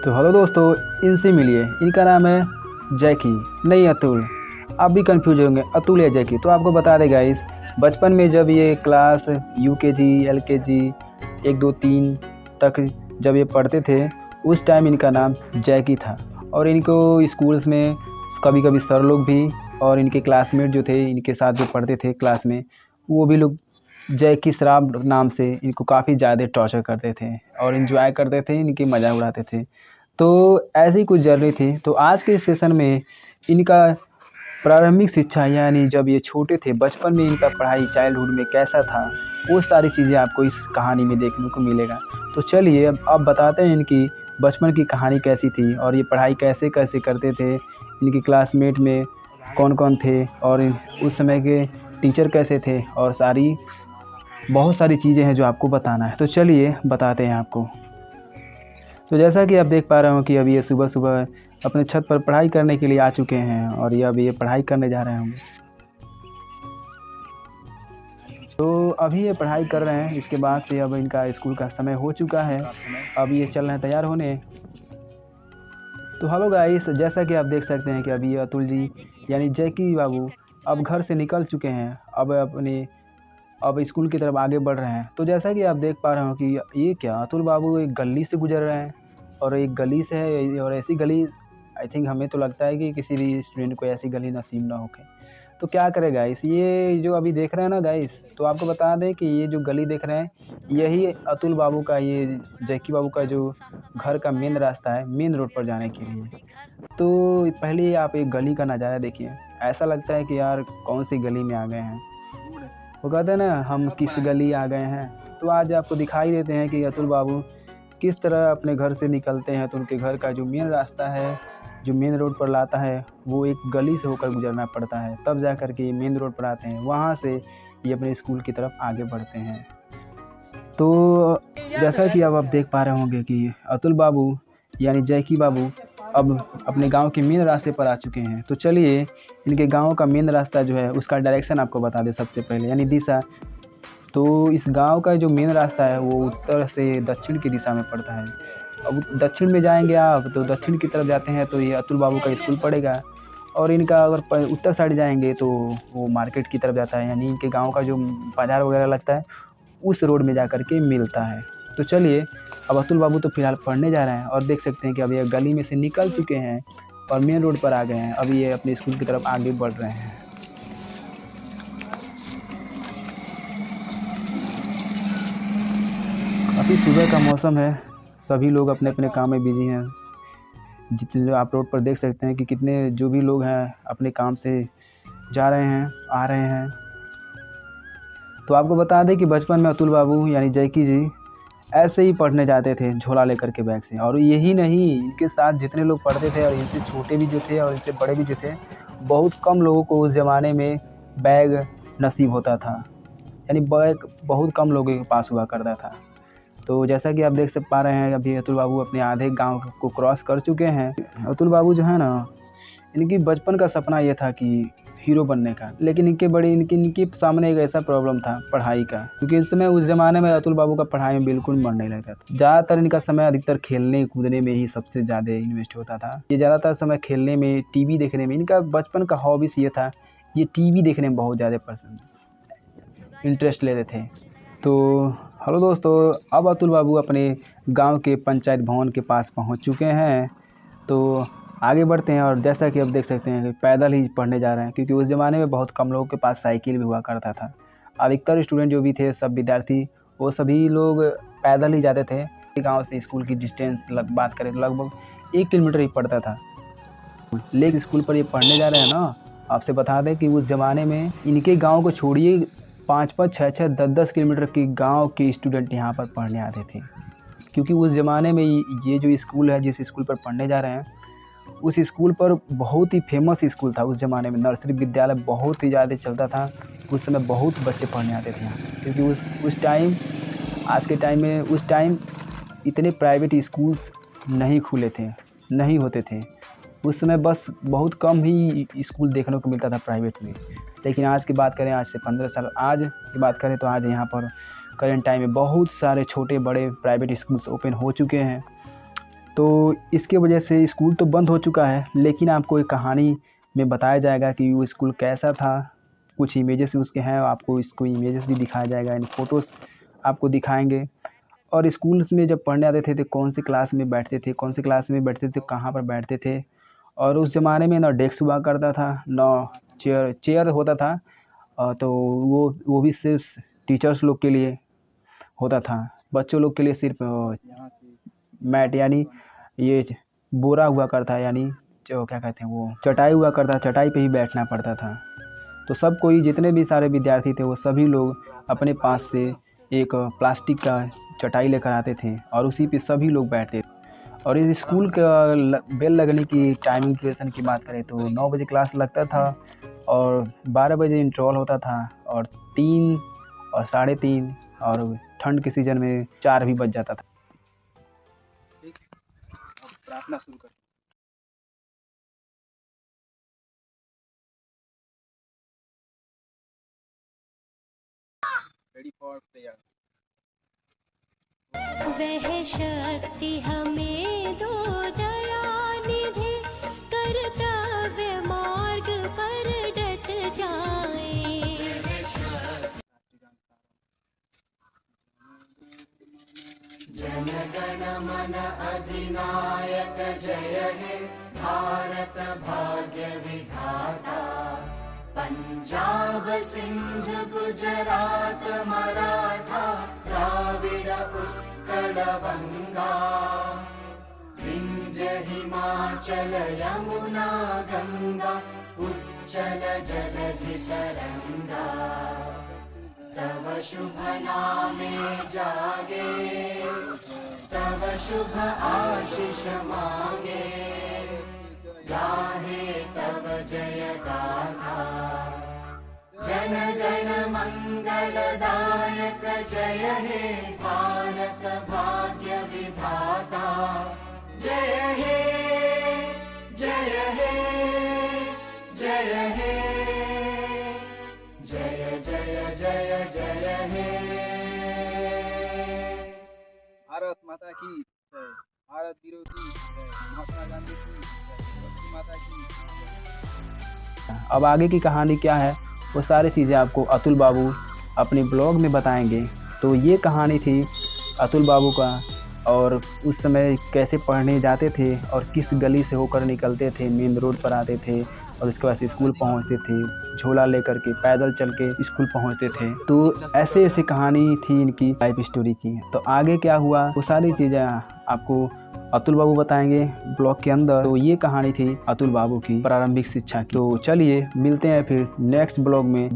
तो हेलो दोस्तों, इनसे मिलिए। इनका नाम है जैकी, नहीं अतुल। आप भी कंफ्यूज होंगे अतुल या जैकी। तो आपको बता दें गाइस, बचपन में जब ये क्लास यूकेजी एलकेजी 1 2 3 तक जब ये पढ़ते थे, उस टाइम इनका नाम जैकी था। और इनको स्कूल्स में कभी कभी सर लोग भी और इनके क्लासमेट जो थे, इनके साथ जो पढ़ते थे क्लास में, वो भी लोग जैकी श्राफ नाम से इनको काफ़ी ज़्यादा टॉर्चर करते थे और इन्जॉय करते थे, इनकी मज़ाक उड़ाते थे। तो ऐसी कुछ जर्नी थी। तो आज के इस सेशन में इनका प्रारंभिक शिक्षा यानी जब ये छोटे थे, बचपन में इनका पढ़ाई चाइल्डहुड में कैसा था, वो सारी चीज़ें आपको इस कहानी में देखने को मिलेगा। तो चलिए अब बताते हैं इनकी बचपन की कहानी कैसी थी और ये पढ़ाई कैसे कैसे करते थे, इनके क्लासमेट में कौन कौन थे और उस समय के टीचर कैसे थे, और बहुत सारी चीज़ें हैं जो आपको बताना है। तो चलिए बताते हैं आपको। तो जैसा कि आप देख पा रहे हो कि अभी ये सुबह सुबह अपने छत पर पढ़ाई करने के लिए आ चुके हैं और ये पढ़ाई करने जा रहे होंगे। तो अभी ये पढ़ाई कर रहे हैं, इसके बाद से अब इनका स्कूल का समय हो चुका है। अब ये चल रहे हैं तैयार होने। तो हेलो गाइस, जैसा कि आप देख सकते हैं कि अभी अतुल जी यानी जैकी बाबू अब घर से निकल चुके हैं। अब स्कूल की तरफ आगे बढ़ रहे हैं। तो जैसा कि आप देख पा रहे हो कि ये क्या अतुल बाबू एक गली से गुजर रहे हैं, और एक गली से है, और ऐसी गली आई थिंक हमें तो लगता है कि किसी भी स्टूडेंट को ऐसी गली नसीब ना होके। तो क्या करें गाइस, ये जो अभी देख रहे हैं ना गाइस, तो आपको बता दें कि ये जो गली देख रहे हैं, यही अतुल बाबू का, ये जैकी बाबू का जो घर का मेन रास्ता है, मेन रोड पर जाने के लिए। तो पहले आप एक गली का नज़ारा देखिए। ऐसा लगता है कि यार कौन सी गली में आ गए हैं। वो कहते हैं ना, हम किस गली आ गए हैं। तो आज आपको दिखाई देते हैं कि अतुल बाबू किस तरह अपने घर से निकलते हैं। तो उनके घर का जो मेन रास्ता है, जो मेन रोड पर लाता है, वो एक गली से होकर गुजरना पड़ता है, तब जा कर के ये मेन रोड पर आते हैं। वहाँ से ये अपने स्कूल की तरफ आगे बढ़ते हैं। तो जैसा कि अब आप देख पा रहे होंगे कि अतुल बाबू यानी जैकी बाबू अब अपने गांव के मेन रास्ते पर आ चुके हैं। तो चलिए इनके गांव का मेन रास्ता जो है उसका डायरेक्शन आपको बता दें सबसे पहले, यानी दिशा। तो इस गांव का जो मेन रास्ता है वो उत्तर से दक्षिण की दिशा में पड़ता है। अब दक्षिण में जाएंगे आप, तो दक्षिण की तरफ जाते हैं तो ये अतुल बाबू का स्कूल पड़ेगा। और इनका अगर उत्तर साइड जाएंगे तो वो मार्केट की तरफ जाता है, यानी इनके गाँव का जो बाज़ार वगैरह लगता है उस रोड में जा कर के मिलता है। तो चलिए अब अतुल बाबू तो फिलहाल पढ़ने जा रहे हैं, और देख सकते हैं कि अब ये गली में से निकल चुके हैं और मेन रोड पर आ गए हैं। अभी ये अपने स्कूल की तरफ आगे बढ़ रहे हैं। काफ़ी सुबह का मौसम है, सभी लोग अपने अपने काम में बिजी हैं। जितने आप रोड पर देख सकते हैं कि कितने जो भी लोग हैं अपने काम से जा रहे हैं, आ रहे हैं। तो आपको बता दें कि बचपन में अतुल बाबू यानी जैकी जी ऐसे ही पढ़ने जाते थे झोला लेकर के बैग से। और यही नहीं, इनके साथ जितने लोग पढ़ते थे और इनसे छोटे भी जो थे और इनसे बड़े भी जो थे, बहुत कम लोगों को उस ज़माने में बैग नसीब होता था, यानी बैग बहुत कम लोगों के पास हुआ करता था। तो जैसा कि आप देख पा रहे हैं, अभी अतुल बाबू अपने आधे गांव को क्रॉस कर चुके हैं। अतुल बाबू जो है ना, इनकी बचपन का सपना ये था कि हीरो बनने का, लेकिन इनके सामने एक ऐसा प्रॉब्लम था पढ़ाई का, क्योंकि उस ज़माने में अतुल बाबू का पढ़ाई में बिल्कुल मन नहीं लगता था। ज़्यादातर इनका समय अधिकतर खेलने कूदने में ही सबसे ज़्यादा इन्वेस्ट होता था। ये ज़्यादातर समय खेलने में, टीवी देखने में, इनका बचपन का हॉबीज ये था, ये टीवी देखने में बहुत ज़्यादा इंटरेस्ट लेते थे। तो हेलो दोस्तों, अब अतुल बाबू अपने गाँव के पंचायत भवन के पास पहुँच चुके हैं। तो आगे बढ़ते हैं, और जैसा कि आप देख सकते हैं कि पैदल ही पढ़ने जा रहे हैं, क्योंकि उस ज़माने में बहुत कम लोगों के पास साइकिल भी हुआ करता था। अधिकतर स्टूडेंट जो भी थे, सब विद्यार्थी, वो सभी लोग पैदल ही जाते थे। गांव से स्कूल की डिस्टेंस बात करें तो लगभग 1 किलोमीटर ही पड़ता था। लेकिन स्कूल पर ये पढ़ने जा रहे हैं ना, आपसे बता दें कि उस ज़माने में इनके गाँव को छोड़िए 5-5, 6-6, 10-10 किलोमीटर के गाँव के स्टूडेंट यहाँ पर पढ़ने आते थे। क्योंकि उस ज़माने में ये जो स्कूल है, जिस स्कूल पर पढ़ने जा रहे हैं, उस स्कूल पर बहुत ही फेमस स्कूल था। उस ज़माने में नर्सरी विद्यालय बहुत ही ज़्यादा चलता था। उस समय बहुत बच्चे पढ़ने आते थे यहाँ, क्योंकि उस टाइम, आज के टाइम में, उस टाइम इतने प्राइवेट स्कूल्स नहीं खुले थे, नहीं होते थे। उस समय बस बहुत कम ही स्कूल देखने को मिलता था प्राइवेट में। लेकिन आज की बात करें, आज से 15 साल आज की बात करें, तो आज यहाँ पर करेंट टाइम में बहुत सारे छोटे बड़े प्राइवेट स्कूल्स ओपन हो चुके हैं। तो इसके वजह से स्कूल तो बंद हो चुका है, लेकिन आपको एक कहानी में बताया जाएगा कि वो स्कूल कैसा था। कुछ इमेजेस उसके हैं, आपको इसको इमेजेस भी दिखाया जाएगा, यानी फ़ोटोज़ आपको दिखाएंगे। और स्कूल्स में जब पढ़ने आते थे तो कौन सी क्लास में बैठते थे, कौन सी क्लास में बैठते थे, कहाँ पर बैठते थे। और उस ज़माने में ना डेस्क हुआ करता था, ना चेयर होता था। तो वो भी सिर्फ टीचर्स लोग के लिए होता था, बच्चों लोग के लिए सिर्फ मैट यानी ये बोरा हुआ करता है, यानी जो क्या कहते हैं वो चटाई हुआ करता, चटाई पे ही बैठना पड़ता था। तो सब कोई जितने भी सारे विद्यार्थी थे वो सभी लोग अपने पास से एक प्लास्टिक का चटाई लेकर आते थे और उसी पे सभी लोग बैठते थे। और इस स्कूल का बेल लगने की टाइमिंग ड्यूरेशन की बात करें तो 9 बजे क्लास लगता था और 12 बजे इंटरवल होता था, और 3 और 3:30 और ठंड के सीज़न में 4 भी बज जाता था। ठीक, अब प्रार्थना शुरू कर। Ready for prayer. वह शक्ति हमें दो दयानिधि, कर्तव्य मार्ग पर डट जाए। जन गण मन अधिनायक जय हे, भारत भाग्य विधाता। पंजाब सिंध गुजरात मराठा, द्राविड़ उत्कल बंगा। विंध्य हिमाचल यमुना गंगा, उच्चल जलधि तरंगा। तव शुभ नामे जागे, तव शुभ आशीष मांगे। गाहे तव जय गाथा, जन गण मंगलदायक जय हे, भारत भाग्य विधाता। जय हे, जय हे, जय हे, जय जय जय जय हे। भारत माता की जय, भारत वीरों की जय, महात्मा गांधी की जय, लक्ष्मी माता की जय। अब आगे की कहानी क्या है वो सारी चीज़ें आपको अतुल बाबू अपने ब्लॉग में बताएंगे। तो ये कहानी थी अतुल बाबू का, और उस समय कैसे पढ़ने जाते थे और किस गली से होकर निकलते थे, मेन रोड पर आते थे और उसके बाद स्कूल पहुंचते थे, झोला लेकर के पैदल चल के स्कूल पहुंचते थे। तो ऐसे ऐसी कहानी थी इनकी लाइफ स्टोरी की। तो आगे क्या हुआ वो सारी चीज़ें आपको अतुल बाबू बताएंगे ब्लॉग के अंदर। तो ये कहानी थी अतुल बाबू की प्रारंभिक शिक्षा की। तो चलिए मिलते हैं फिर नेक्स्ट ब्लॉग में।